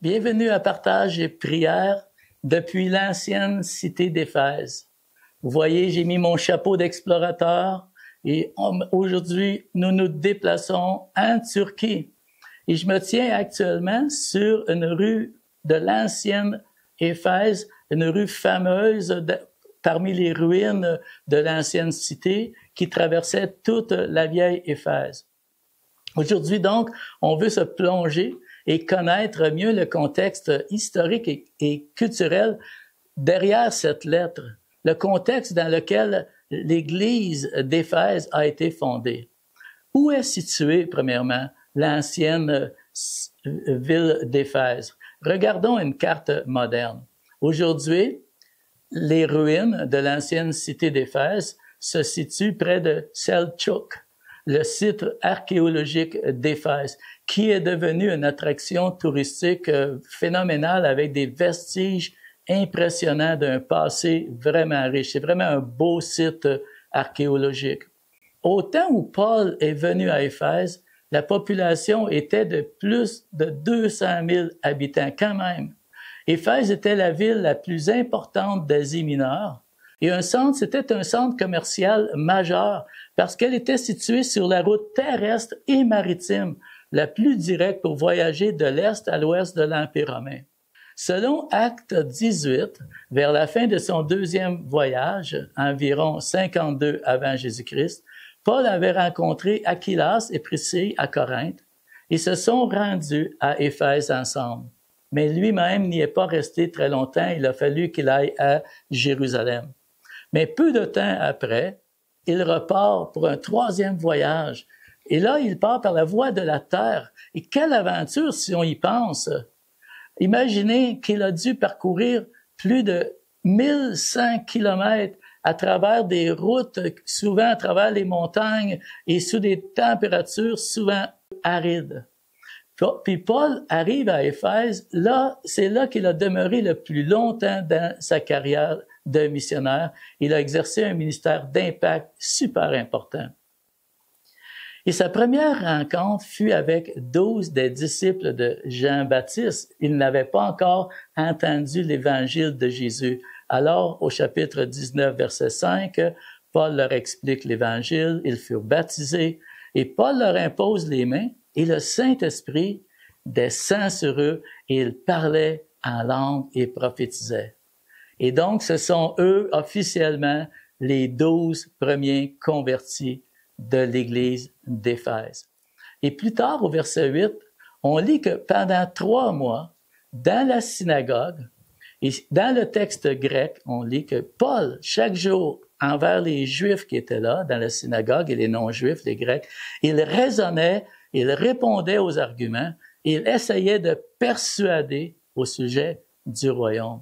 Bienvenue à Partage et Prière depuis l'ancienne cité d'Éphèse. Vous voyez, j'ai mis mon chapeau d'explorateur et aujourd'hui, nous nous déplaçons en Turquie. Et je me tiens actuellement sur une rue de l'ancienne Éphèse, une rue fameuse parmi les ruines de l'ancienne cité qui traversait toute la vieille Éphèse. Aujourd'hui, donc, on veut se plonger et connaître mieux le contexte historique et culturel derrière cette lettre, le contexte dans lequel l'Église d'Éphèse a été fondée. Où est située, premièrement, l'ancienne ville d'Éphèse? Regardons une carte moderne. Aujourd'hui, les ruines de l'ancienne cité d'Éphèse se situent près de Selçuk, le site archéologique d'Éphèse, qui est devenu une attraction touristique phénoménale avec des vestiges impressionnants d'un passé vraiment riche. C'est vraiment un beau site archéologique. Au temps où Paul est venu à Éphèse, la population était de plus de 200 000 habitants quand même. Éphèse était la ville la plus importante d'Asie mineure et c'était un centre commercial majeur parce qu'elle était située sur la route terrestre et maritime la plus directe pour voyager de l'Est à l'Ouest de l'Empire romain. Selon Actes 18, vers la fin de son deuxième voyage, environ 52 avant Jésus-Christ, Paul avait rencontré Aquilas et Priscille à Corinthe et se sont rendus à Éphèse ensemble. Mais lui-même n'y est pas resté très longtemps, il a fallu qu'il aille à Jérusalem. Mais peu de temps après, il repart pour un troisième voyage. Et là, il part par la voie de la terre. Et quelle aventure si on y pense! Imaginez qu'il a dû parcourir plus de 1100 kilomètres à travers des routes, souvent à travers les montagnes et sous des températures souvent arides. Puis Paul arrive à Éphèse, là, c'est là qu'il a demeuré le plus longtemps dans sa carrière de missionnaire. Il a exercé un ministère d'impact super important. Et sa première rencontre fut avec 12 des disciples de Jean-Baptiste. Ils n'avaient pas encore entendu l'évangile de Jésus. Alors, au chapitre 19, verset 5, Paul leur explique l'évangile, ils furent baptisés, et Paul leur impose les mains, et le Saint-Esprit descend sur eux, et ils parlaient en langue et prophétisaient. Et donc, ce sont eux, officiellement, les 12 premiers convertis de l'Église d'Éphèse. Et plus tard, au verset 8, on lit que pendant 3 mois, dans la synagogue, et dans le texte grec, on lit que Paul, chaque jour, envers les Juifs qui étaient là, dans la synagogue, et les non-Juifs, les Grecs, il raisonnait, il répondait aux arguments, il essayait de persuader au sujet du royaume.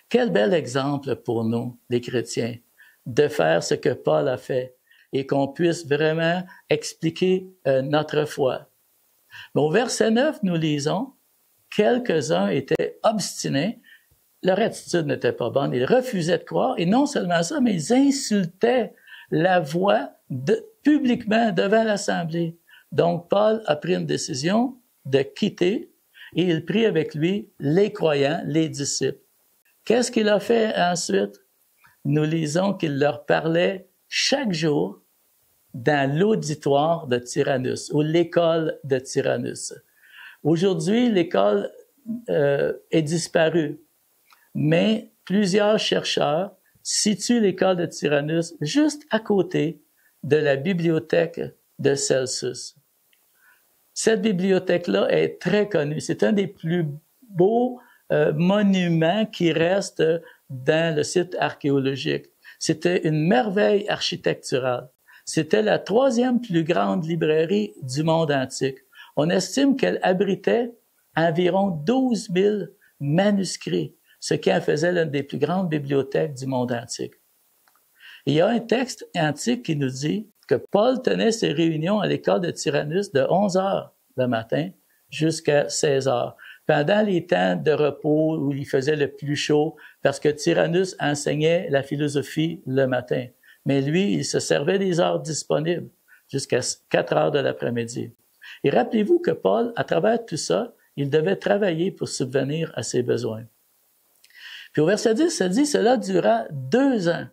Quel bel exemple pour nous, les chrétiens, de faire ce que Paul a fait et qu'on puisse vraiment expliquer notre foi. Mais au verset 9, nous lisons, quelques-uns étaient obstinés, leur attitude n'était pas bonne, ils refusaient de croire, et non seulement ça, mais ils insultaient la voix publiquement devant l'Assemblée. Donc, Paul a pris une décision de quitter, et il prit avec lui les croyants, les disciples. Qu'est-ce qu'il a fait ensuite? Nous lisons qu'il leur parlait chaque jour dans l'auditoire de Tyrannus, ou l'école de Tyrannus. Aujourd'hui, l'école est disparue, mais plusieurs chercheurs situent l'école de Tyrannus juste à côté de la bibliothèque de Celsus. Cette bibliothèque-là est très connue. C'est un des plus beaux monuments qui restent dans le site archéologique. C'était une merveille architecturale. C'était la 3e plus grande librairie du monde antique. On estime qu'elle abritait environ 12 000 manuscrits, ce qui en faisait l'une des plus grandes bibliothèques du monde antique. Il y a un texte antique qui nous dit que Paul tenait ses réunions à l'école de Tyrannus de 11 heures le matin jusqu'à 16 heures, pendant les temps de repos où il faisait le plus chaud, parce que Tyrannus enseignait la philosophie le matin. Mais lui, il se servait des heures disponibles jusqu'à 4 heures de l'après-midi. Et rappelez-vous que Paul, à travers tout ça, il devait travailler pour subvenir à ses besoins. Puis au verset 10, ça dit, cela dura 2 ans.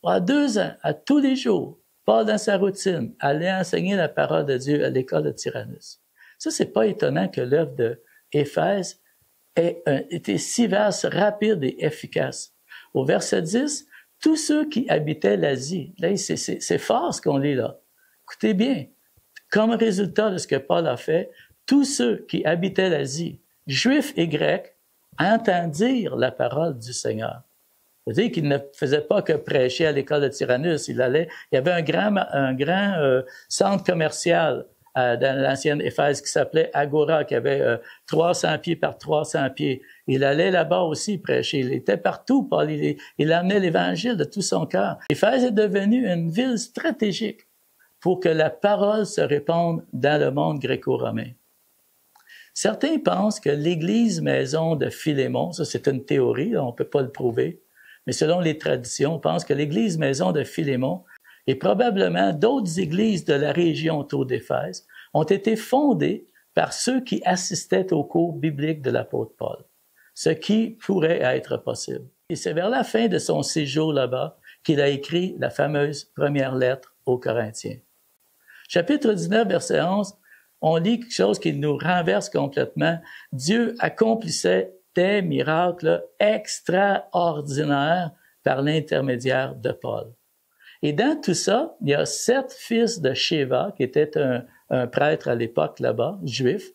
À 2 ans, à tous les jours, Paul, dans sa routine, allait enseigner la parole de Dieu à l'école de Tyrannus. Ça, c'est pas étonnant que l'œuvre d'Éphèse ait été si vaste, rapide et efficace. Au verset 10, tous ceux qui habitaient l'Asie, là, c'est fort ce qu'on lit là. Écoutez bien, comme résultat de ce que Paul a fait, tous ceux qui habitaient l'Asie, juifs et grecs, entendirent la parole du Seigneur. C'est-à-dire qu'il ne faisait pas que prêcher à l'école de Tyrannus. Il y avait un grand centre commercial dans l'ancienne Éphèse qui s'appelait Agora, qui avait 300 pieds par 300 pieds. Il allait là-bas aussi prêcher. Il était partout, Paul. Il amenait l'Évangile de tout son cœur. Éphèse est devenue une ville stratégique pour que la parole se répande dans le monde gréco-romain. Certains pensent que l'Église maison de Philémon, ça c'est une théorie, là, on ne peut pas le prouver, mais selon les traditions, on pense que l'Église maison de Philémon et probablement d'autres églises de la région autour d'Éphèse ont été fondées par ceux qui assistaient aux cours bibliques de l'apôtre Paul, ce qui pourrait être possible. Et c'est vers la fin de son séjour là-bas qu'il a écrit la fameuse première lettre aux Corinthiens. Chapitre 19, verset 11, on lit quelque chose qui nous renverse complètement. Dieu accomplissait des miracles extraordinaires par l'intermédiaire de Paul. Et dans tout ça, il y a 7 fils de Sheva, qui était un prêtre à l'époque là-bas, juif,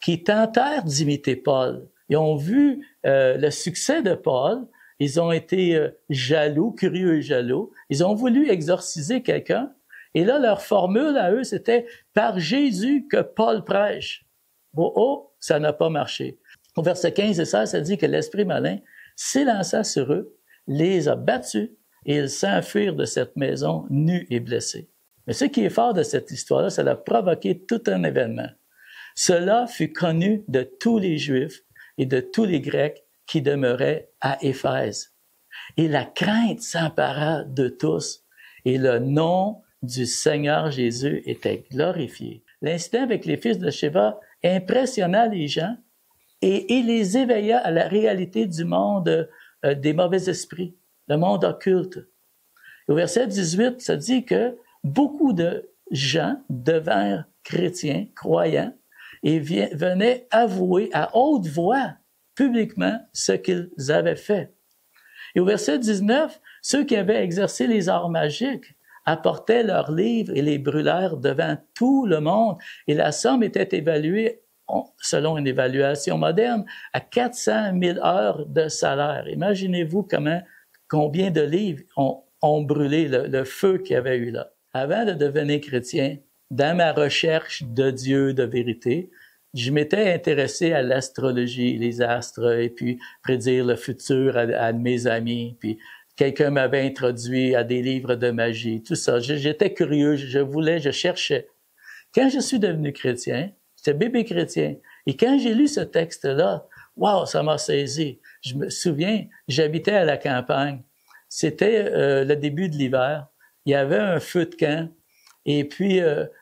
qui tentèrent d'imiter Paul. Ils ont vu le succès de Paul, ils ont été jaloux, curieux et jaloux. Ils ont voulu exorciser quelqu'un. Et là, leur formule à eux, c'était « par Jésus que Paul prêche ». Bon, ça n'a pas marché. Au verset 15 et 16, ça dit que l'esprit malin s'élança sur eux, les a battus, et ils s'enfuirent de cette maison nus et blessés. Mais ce qui est fort de cette histoire-là, ça a provoqué tout un événement. Cela fut connu de tous les Juifs et de tous les Grecs qui demeuraient à Éphèse. Et la crainte s'empara de tous, et le nom du Seigneur Jésus était glorifié. L'incident avec les fils de Sheva impressionna les gens et les éveilla à la réalité du monde des mauvais esprits, le monde occulte. Au verset 18, ça dit que beaucoup de gens devinrent chrétiens, croyants, et venaient avouer à haute voix, publiquement, ce qu'ils avaient fait. Et au verset 19, ceux qui avaient exercé les arts magiques apportaient leurs livres et les brûlèrent devant tout le monde. Et la somme était évaluée, selon une évaluation moderne, à 400 000 heures de salaire. Imaginez-vous combien de livres ont brûlé le feu qu'il y avait eu là. Avant de devenir chrétien, dans ma recherche de Dieu, de vérité, je m'étais intéressé à l'astrologie, les astres, et puis prédire le futur à mes amis, puis quelqu'un m'avait introduit à des livres de magie, tout ça. J'étais curieux, je cherchais. Quand je suis devenu chrétien, j'étais bébé chrétien, et quand j'ai lu ce texte-là, wow, ça m'a saisi. Je me souviens, j'habitais à la campagne. C'était le début de l'hiver. Il y avait un feu de camp, et puis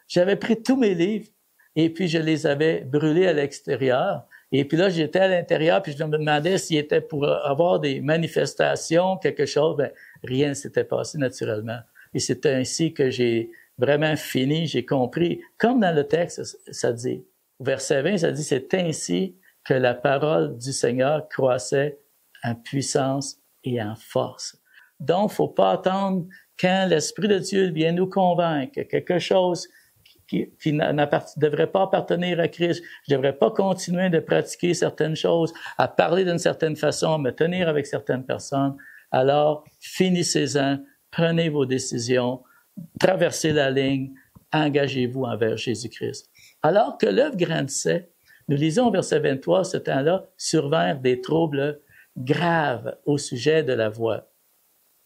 j'avais pris tous mes livres, et puis je les avais brûlés à l'extérieur. Et puis là, j'étais à l'intérieur, puis je me demandais s'il était pour avoir des manifestations, quelque chose. Ben, rien ne s'était passé naturellement. Et c'est ainsi que j'ai vraiment fini, j'ai compris. Comme dans le texte, ça dit, au verset 20, ça dit, c'est ainsi que la parole du Seigneur croissait en puissance et en force. Donc, faut pas attendre quand l'Esprit de Dieu vient nous convaincre que quelque chose qui ne devrait pas appartenir à Christ, je ne devrais pas continuer de pratiquer certaines choses, à parler d'une certaine façon, à me tenir avec certaines personnes, alors finissez-en, prenez vos décisions, traversez la ligne, engagez-vous envers Jésus-Christ. Alors que l'œuvre grandissait, nous lisons au verset 23, ce temps-là, survinrent des troubles graves au sujet de la voix.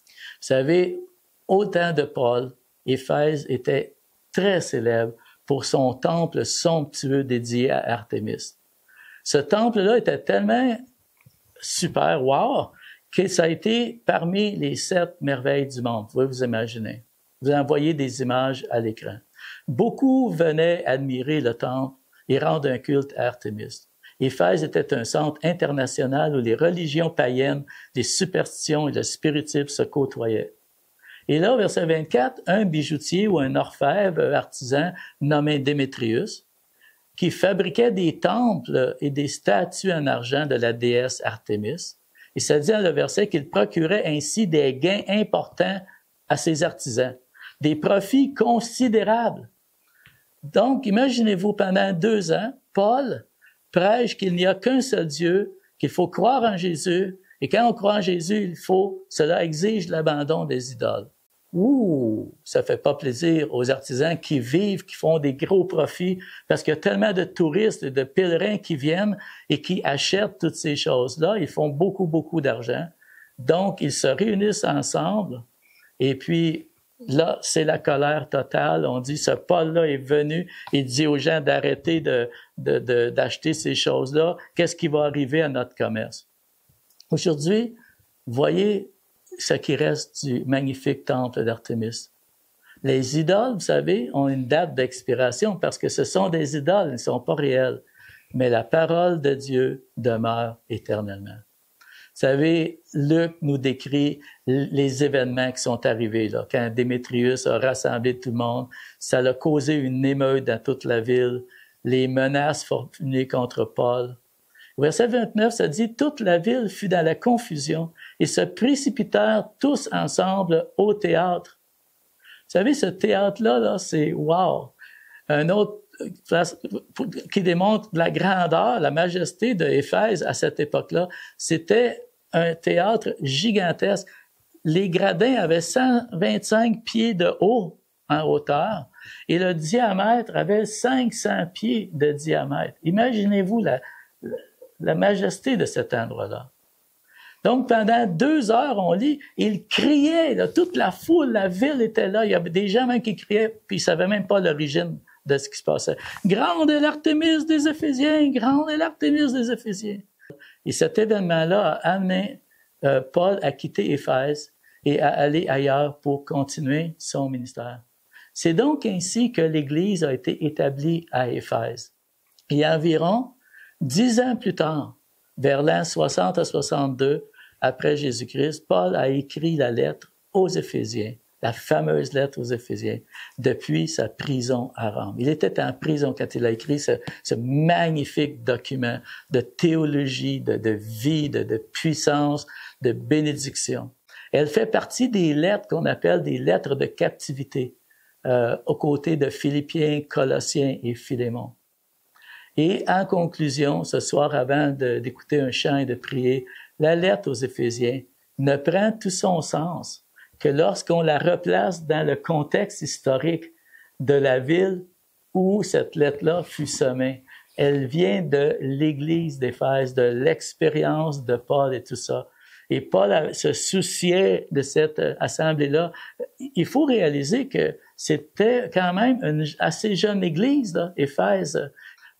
Vous savez, au temps de Paul, Éphèse était très célèbre pour son temple somptueux dédié à Artémis. Ce temple-là était tellement super, wow, que ça a été parmi les 7 merveilles du monde. Vous pouvez vous imaginer. Vous envoyez des images à l'écran. Beaucoup venaient admirer le temple et rendre un culte à Artémis. Éphèse était un centre international où les religions païennes, les superstitions et le spiritisme se côtoyaient. Et là, au verset 24, un bijoutier ou un orfèvre artisan nommé Démétrius, qui fabriquait des temples et des statues en argent de la déesse Artémis, et ça dit dans le verset qu'il procurait ainsi des gains importants à ses artisans, des profits considérables. Donc, imaginez-vous, pendant 2 ans, Paul prêche qu'il n'y a qu'un seul Dieu, qu'il faut croire en Jésus, et quand on croit en Jésus, cela exige l'abandon des idoles. Ça fait pas plaisir aux artisans qui vivent, qui font des gros profits, parce qu'il y a tellement de touristes et de pèlerins qui viennent et qui achètent toutes ces choses-là. Ils font beaucoup, beaucoup d'argent. Donc, ils se réunissent ensemble, et puis là, c'est la colère totale. On dit, ce Paul-là est venu, il dit aux gens d'arrêter d'acheter ces choses-là. Qu'est-ce qui va arriver à notre commerce? Aujourd'hui, voyez ce qui reste du magnifique temple d'Artémis. Les idoles, vous savez, ont une date d'expiration parce que ce sont des idoles, ils ne sont pas réels. Mais la parole de Dieu demeure éternellement. Vous savez, Luc nous décrit les événements qui sont arrivés là. Quand Démétrius a rassemblé tout le monde, ça a causé une émeute dans toute la ville, les menaces formulées contre Paul. Au verset 29, ça dit « Toute la ville fut dans la confusion et se précipitèrent tous ensemble au théâtre. » Vous savez, ce théâtre-là, c'est wow! Un autre place qui démontre la grandeur, la majesté de Éphèse à cette époque-là. C'était un théâtre gigantesque. Les gradins avaient 125 pieds de haut en hauteur et le diamètre avait 500 pieds de diamètre. Imaginez-vous la majesté de cet endroit-là. Donc, pendant 2 heures, on lit, ils criaient, là, toute la foule, la ville était là. Il y avait des gens même qui criaient, puis ils savaient même pas l'origine de ce qui se passait. « Grande est l'Artémis des Éphésiens! Grande est l'Artémis des Éphésiens! » Et cet événement-là a amené Paul à quitter Éphèse et à aller ailleurs pour continuer son ministère. C'est donc ainsi que l'Église a été établie à Éphèse. Et environ 10 ans plus tard, vers l'an 60 à 62, après Jésus-Christ, Paul a écrit la lettre aux Éphésiens, la fameuse lettre aux Éphésiens, depuis sa prison à Rome. Il était en prison quand il a écrit ce magnifique document de théologie, de vie, de puissance, de bénédiction. Elle fait partie des lettres qu'on appelle des lettres de captivité, aux côtés de Philippiens, Colossiens et Philémon. Et en conclusion, ce soir, avant d'écouter un chant et de prier, la lettre aux Éphésiens ne prend tout son sens que lorsqu'on la replace dans le contexte historique de la ville où cette lettre-là fut semée. Elle vient de l'Église d'Éphèse, de l'expérience de Paul et tout ça. Et Paul se souciait de cette assemblée-là. Il faut réaliser que c'était quand même une assez jeune Église, là, Éphèse.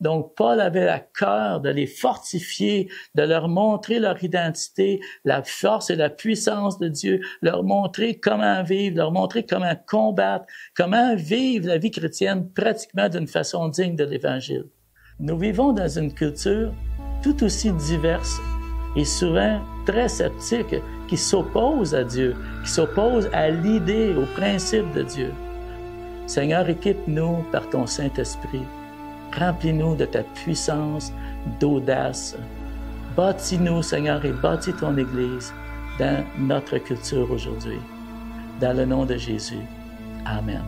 Donc, Paul avait à cœur de les fortifier, de leur montrer leur identité, la force et la puissance de Dieu, leur montrer comment vivre, leur montrer comment combattre, comment vivre la vie chrétienne pratiquement d'une façon digne de l'Évangile. Nous vivons dans une culture tout aussi diverse et souvent très sceptique qui s'oppose à Dieu, qui s'oppose à l'idée, au principe de Dieu. Seigneur, équipe-nous par ton Saint-Esprit. Remplis-nous de ta puissance, d'audace. Bâtis-nous, Seigneur, et bâtis ton Église dans notre culture aujourd'hui. Dans le nom de Jésus. Amen.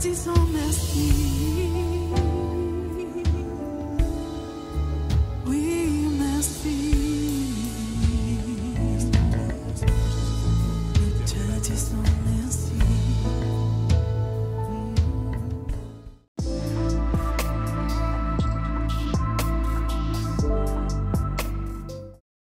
disons merci.